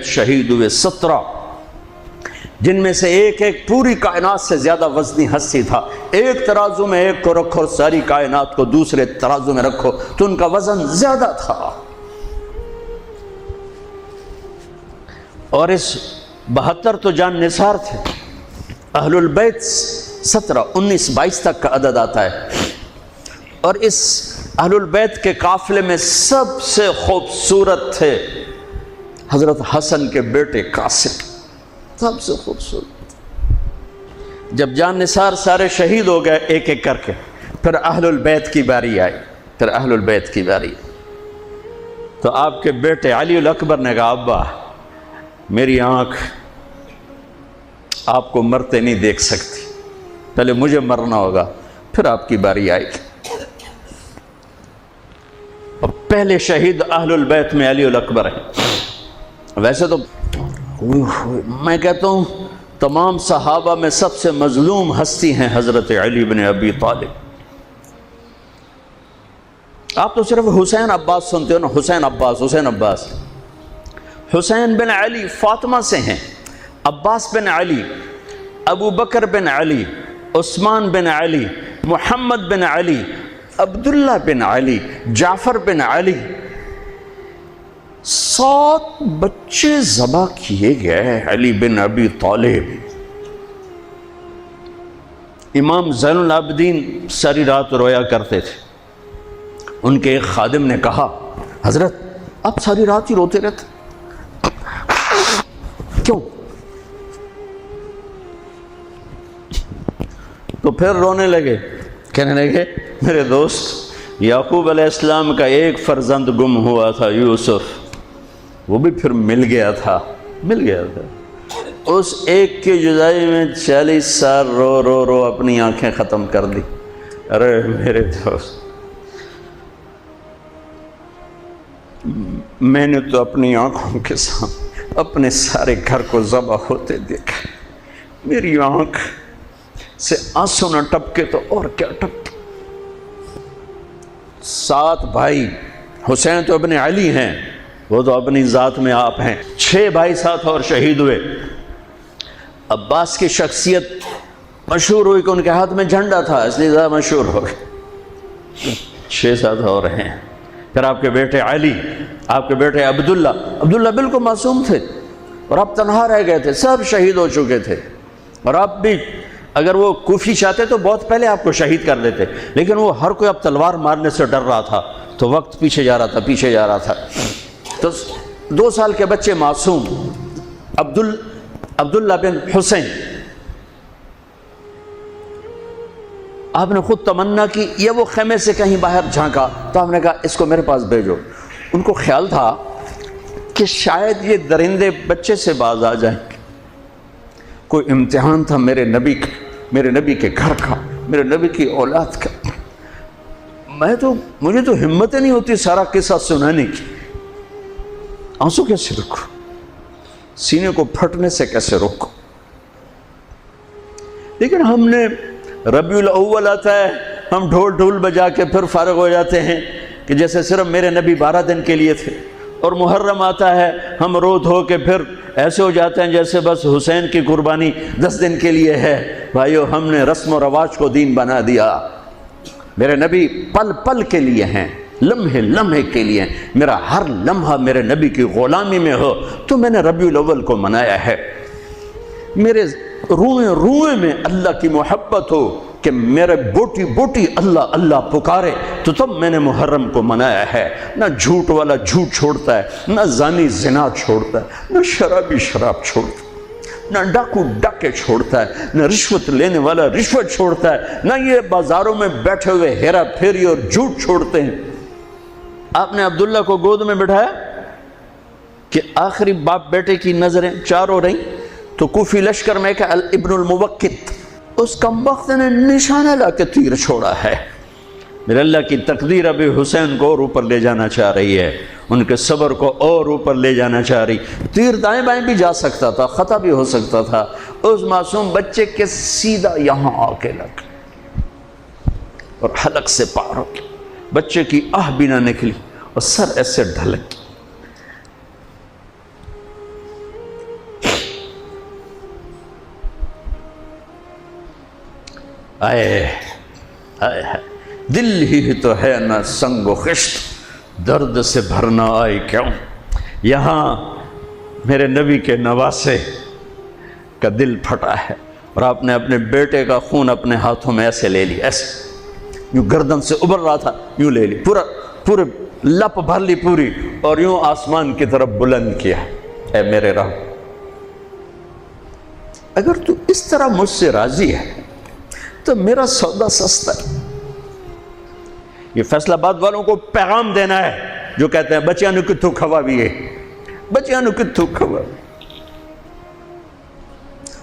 شہید ہوئے 17، جن میں سے ایک ایک پوری کائنات سے زیادہ وزنی ہستی تھا۔ ایک ترازو میں ایک کو رکھو اور ساری کائنات کو دوسرے ترازو میں رکھو تو ان کا وزن زیادہ تھا۔ اور اس 72 تو جان نثار تھے۔ اہل البیت 17، 19، 22 تک کا عدد آتا ہے۔ اور اس اہل البیت کے قافلے میں سب سے خوبصورت تھے حضرت حسن کے بیٹے قاسم، سب سے خوبصورت۔ جب جان نثار سارے شہید ہو گئے ایک ایک کر کے، پھر اہل البیت کی باری آئی، تو آپ کے بیٹے علی الاکبر نے کہا ابا میری آنکھ آپ کو مرتے نہیں دیکھ سکتی، پہلے مجھے مرنا ہوگا پھر آپ کی باری آئے گی۔ اور پہلے شہید اہل البیت میں علی الاکبر ہیں۔ ویسے تو میں کہتا ہوں تمام صحابہ میں سب سے مظلوم ہستی ہیں حضرت علی بن ابی طالب۔ آپ تو صرف حسین عباس سنتے ہو نا، حسین عباس۔ حسین بن علی فاطمہ سے ہیں، عباس بن علی، ابو بکر بن علی، عثمان بن علی، محمد بن علی، عبداللہ بن علی، جعفر بن علی، 7 بچے ذبح کیے گئے علی بن ابی طالب۔ امام زین العابدین ساری رات رویا کرتے تھے۔ ان کے ایک خادم نے کہا حضرت آپ ساری رات ہی روتے رہتے کیوں؟ تو پھر رونے لگے، کہنے لگے میرے دوست یعقوب علیہ السلام کا ایک فرزند گم ہوا تھا یوسف، وہ بھی پھر مل گیا تھا۔ اس ایک کی جدائی میں 40 سال رو اپنی آنکھیں ختم کر دی۔ ارے میرے دوست میں نے تو اپنی آنکھوں کے سامنے اپنے سارے گھر کو ذبح ہوتے دیکھا، میری آنکھ سے آنسو نہ ٹپکے تو اور کیا ٹپکے۔ 7 بھائی، حسین تو ابن علی ہیں، وہ تو اپنی ذات میں آپ ہیں، 6 بھائی ساتھ اور شہید ہوئے۔ عباس کی شخصیت مشہور ہوئی کہ ان کے ہاتھ میں جھنڈا تھا اس لیے زیادہ مشہور ہو گئے۔ 6-7 اور ہیں۔ پھر آپ کے بیٹے علی، آپ کے بیٹے عبداللہ بالکل معصوم تھے اور آپ تنہا رہ گئے تھے، سب شہید ہو چکے تھے، اور آپ بھی اگر وہ کوفی چاہتے تو بہت پہلے آپ کو شہید کر دیتے، لیکن وہ ہر کوئی اب تلوار مارنے سے ڈر رہا تھا تو وقت پیچھے جا رہا تھا۔ تو 2 سال کے بچے معصوم عبداللہ بن حسین، آپ نے خود تمنا کی، یہ وہ خیمے سے کہیں باہر جھانکا تو ہم نے کہا اس کو میرے پاس بھیجو۔ ان کو خیال تھا کہ شاید یہ درندے بچے سے باز آ جائیں گے، کوئی امتحان تھا میرے نبی کے گھر کا، میرے نبی کی اولاد کا۔ مجھے تو ہمت نہیں ہوتی سارا قصہ سنانے کی، آنسو کیسے روکو، سینے کو پھٹنے سے کیسے روکو۔ لیکن ہم نے ربیع الاول آتا ہے، ہم ڈھول بجا کے پھر فارغ ہو جاتے ہیں کہ جیسے صرف میرے نبی 12 دن کے لیے تھے، اور محرم آتا ہے ہم رو دھو کے پھر ایسے ہو جاتے ہیں جیسے بس حسین کی قربانی 10 دن کے لیے ہے۔ بھائیو ہم نے رسم و رواج کو دین بنا دیا۔ میرے نبی پل پل کے لیے ہیں، لمحے کے لیے ہیں۔ میرا ہر لمحہ میرے نبی کی غلامی میں ہو تو میں نے ربیع الاول کو منایا ہے۔ میرے روئے میں اللہ کی محبت ہو کہ میرے بوٹی اللہ اللہ پکارے تو تب میں نے محرم کو منایا ہے۔ نہ جھوٹ والا جھوٹ چھوڑتا ہے، نہ زانی زنا چھوڑتا ہے، نہ شرابی شراب چھوڑتا ہے، نہ ڈاکو ڈاکے چھوڑتا ہے، نہ رشوت لینے والا رشوت چھوڑتا ہے، نہ یہ بازاروں میں بیٹھے ہوئے ہیرا پھیری اور جھوٹ چھوڑتے ہیں۔ آپ نے عبداللہ کو گود میں بٹھایا کہ آخری باپ بیٹے کی نظریں 4 ہو رہیں تو کوفی لشکر میں کہ ابن الموقت، اس کمبخت نے نشانہ لا کے تیر چھوڑا ہے۔ میرے اللہ کی تقدیر ابھی حسین کو اور اوپر لے جانا چاہ رہی ہے، ان کے صبر کو اور اوپر لے جانا چاہ رہی۔ تیر دائیں بائیں بھی جا سکتا تھا، خطا بھی ہو سکتا تھا، اس معصوم بچے کے سیدھا یہاں آ کے لگ اور حلق سے پار ہو گیا، بچے کی آہ بھی نہ نکلی اور سر ایسے ڈھلک۔ آئے آئے دل ہی تو ہے نہ سنگ و خشت، درد سے بھرنا آئے کیوں؟ یہاں میرے نبی کے نواسے کا دل پھٹا ہے، اور آپ نے اپنے بیٹے کا خون اپنے ہاتھوں میں ایسے لے لیا، ایسے یوں گردن سے ابھر رہا تھا، یوں لے لی، پورے لپ بھر لی پوری، اور یوں آسمان کی طرف بلند کیا۔ اے میرے رب، اگر تو اس طرح مجھ سے راضی ہے تو میرا سودا سستا ہے۔ یہ فیصل آباد والوں کو پیغام دینا ہے جو کہتے ہیں بچیاں نو کتھوں کھوا بھی ہے، بچیاں نو کتھوں کھوا،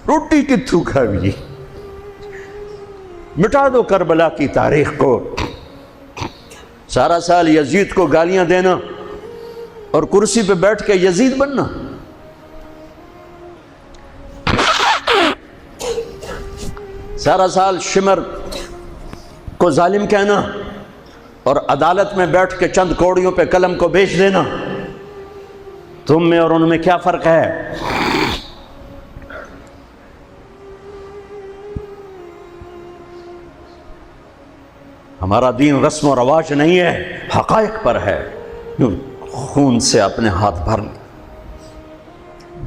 روٹی کتھوں کھاوی، مٹا دو کربلا کی تاریخ کو۔ سارا سال یزید کو گالیاں دینا اور کرسی پہ بیٹھ کے یزید بننا، سارا سال شمر کو ظالم کہنا اور عدالت میں بیٹھ کے چند کوڑیوں پہ قلم کو بیچ دینا، تم میں اور ان میں کیا فرق ہے؟ ہمارا دین رسم و رواج نہیں ہے، حقائق پر ہے۔ خون سے اپنے ہاتھ بھر لے،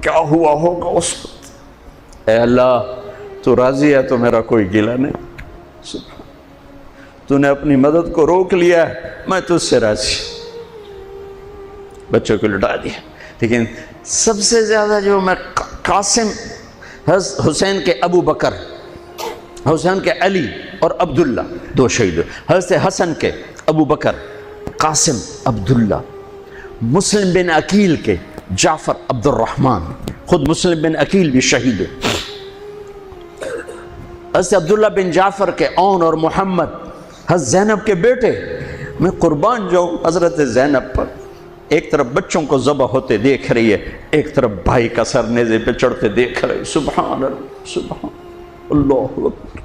کیا ہوا ہوگا اس وقت؟ اے اللہ، تو راضی ہے تو میرا کوئی گلہ نہیں، تو نے اپنی مدد کو روک لیا ہے، میں تجھ سے راضی۔ بچوں کو لٹا دیا، لیکن سب سے زیادہ جو میں قاسم، حسین کے ابو بکر، حسین کے علی اور عبداللہ، دو شہید، حضرت حسن کے ابو بکر، قاسم، عبداللہ، مسلم بن عقیل کے جعفر عبد الرحمن، خود مسلم بن عقیل بھی شہید، حضرت عبداللہ بن جعفر کے اون اور محمد، حضرت زینب کے بیٹے۔ میں قربان جاؤں حضرت زینب پر، ایک طرف بچوں کو ذبح ہوتے دیکھ رہی ہے، ایک طرف بھائی کا سر نیزے پہ چڑھتے دیکھ رہی ہے۔ سبحان اللہ، سبحان اللہ اکبر،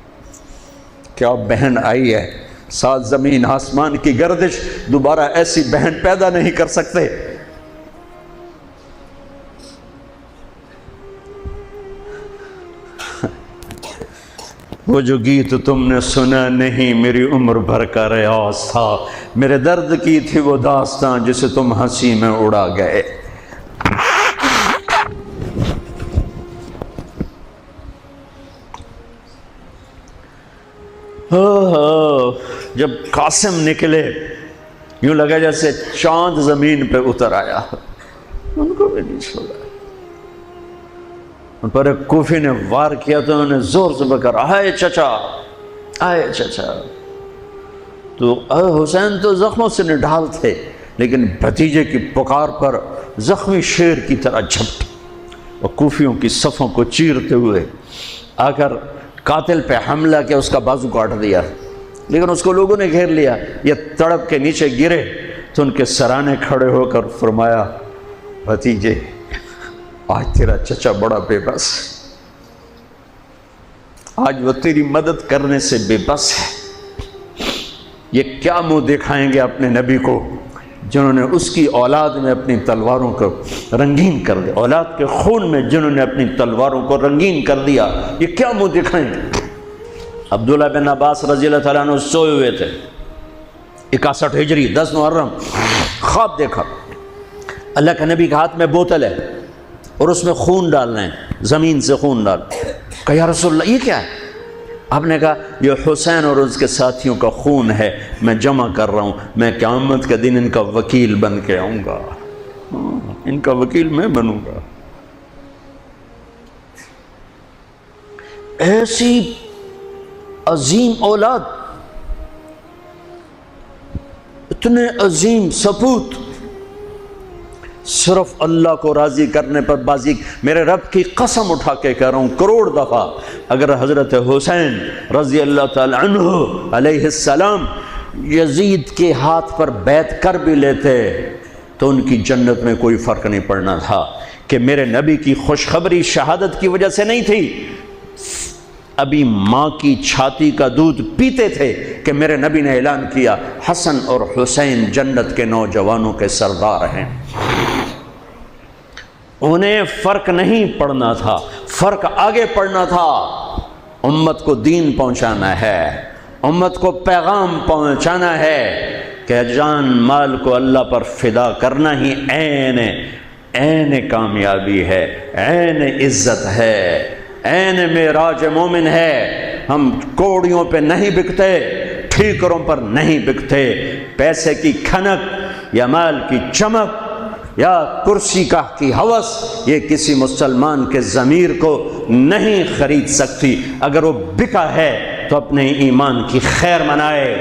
کیا بہن آئی ہے، ساتھ زمین آسمان کی گردش، دوبارہ ایسی بہن پیدا نہیں کر سکتے۔ وہ جو گیت تم نے سنا نہیں میری عمر بھر کا ریاض تھا، میرے درد کی تھی وہ داستاں جسے تم ہنسی میں اڑا گئے۔ جب قاسم نکلے یوں لگا جیسے چاند زمین پہ اتر آیا، ان کو بھی نہیں چھوڑا۔ ان پر ایک کوفی نے وار کیا تو انہوں نے زور سے بکر، آئے چچا، آئے چچا۔ تو حسین تو زخموں سے نڈھال تھے، لیکن بھتیجے کی پکار پر زخمی شیر کی طرح جھپٹے اور کوفیوں کی صفوں کو چیرتے ہوئے آ کر قاتل پہ حملہ کیا، اس کا بازو کاٹ دیا، لیکن اس کو لوگوں نے گھیر لیا۔ یہ تڑپ کے نیچے گرے تو ان کے سرانے کھڑے ہو کر فرمایا، بھتیجے آج تیرا چچا بڑا بے بس ہے، آج وہ تیری مدد کرنے سے بے بس ہے۔ یہ کیا منہ دکھائیں گے اپنے نبی کو جنہوں نے اس کی اولاد میں اپنی تلواروں کو رنگین کر دیا، اولاد کے خون میں جنہوں نے اپنی تلواروں کو رنگین کر دیا، یہ کیا منہ دکھائیں گے؟ عبداللہ بن عباس رضی اللہ تعالیٰ عنہ سوئے ہوئے تھے، 61 ہجری 10 محرم، خواب دیکھا، اللہ کے نبی کے ہاتھ میں بوتل ہے اور اس میں خون ڈالنا ہے، زمین سے خون ڈال۔ کہا یا رسول اللہ یہ کیا ہے؟ آپ نے کہا یہ حسین اور اس کے ساتھیوں کا خون ہے، میں جمع کر رہا ہوں، میں قیامت کے دن ان کا وکیل بن کے آؤں گا، ان کا وکیل میں بنوں گا۔ ایسی عظیم اولاد، اتنے عظیم سپوت، صرف اللہ کو راضی کرنے پر بازی۔ میرے رب کی قسم اٹھا کے کہہ رہا ہوں، کروڑ دفعہ اگر حضرت حسین رضی اللہ تعالی عنہ علیہ السلام یزید کے ہاتھ پر بیعت کر بھی لیتے تو ان کی جنت میں کوئی فرق نہیں پڑنا تھا، کہ میرے نبی کی خوشخبری شہادت کی وجہ سے نہیں تھی، ابھی ماں کی چھاتی کا دودھ پیتے تھے کہ میرے نبی نے اعلان کیا حسن اور حسین جنت کے نوجوانوں کے سردار ہیں۔ انہیں فرق نہیں پڑنا تھا، فرق آگے پڑنا تھا، امت کو دین پہنچانا ہے، امت کو پیغام پہنچانا ہے کہ جان مال کو اللہ پر فدا کرنا ہی عین کامیابی ہے، عین عزت ہے، عین معراج مومن ہے۔ ہم کوڑیوں پہ نہیں بکتے، ٹھیکروں پر نہیں بکتے، پیسے کی کھنک یا مال کی چمک یا کرسی کی ہوس یہ کسی مسلمان کے ضمیر کو نہیں خرید سکتی۔ اگر وہ بکا ہے تو اپنے ایمان کی خیر منائے۔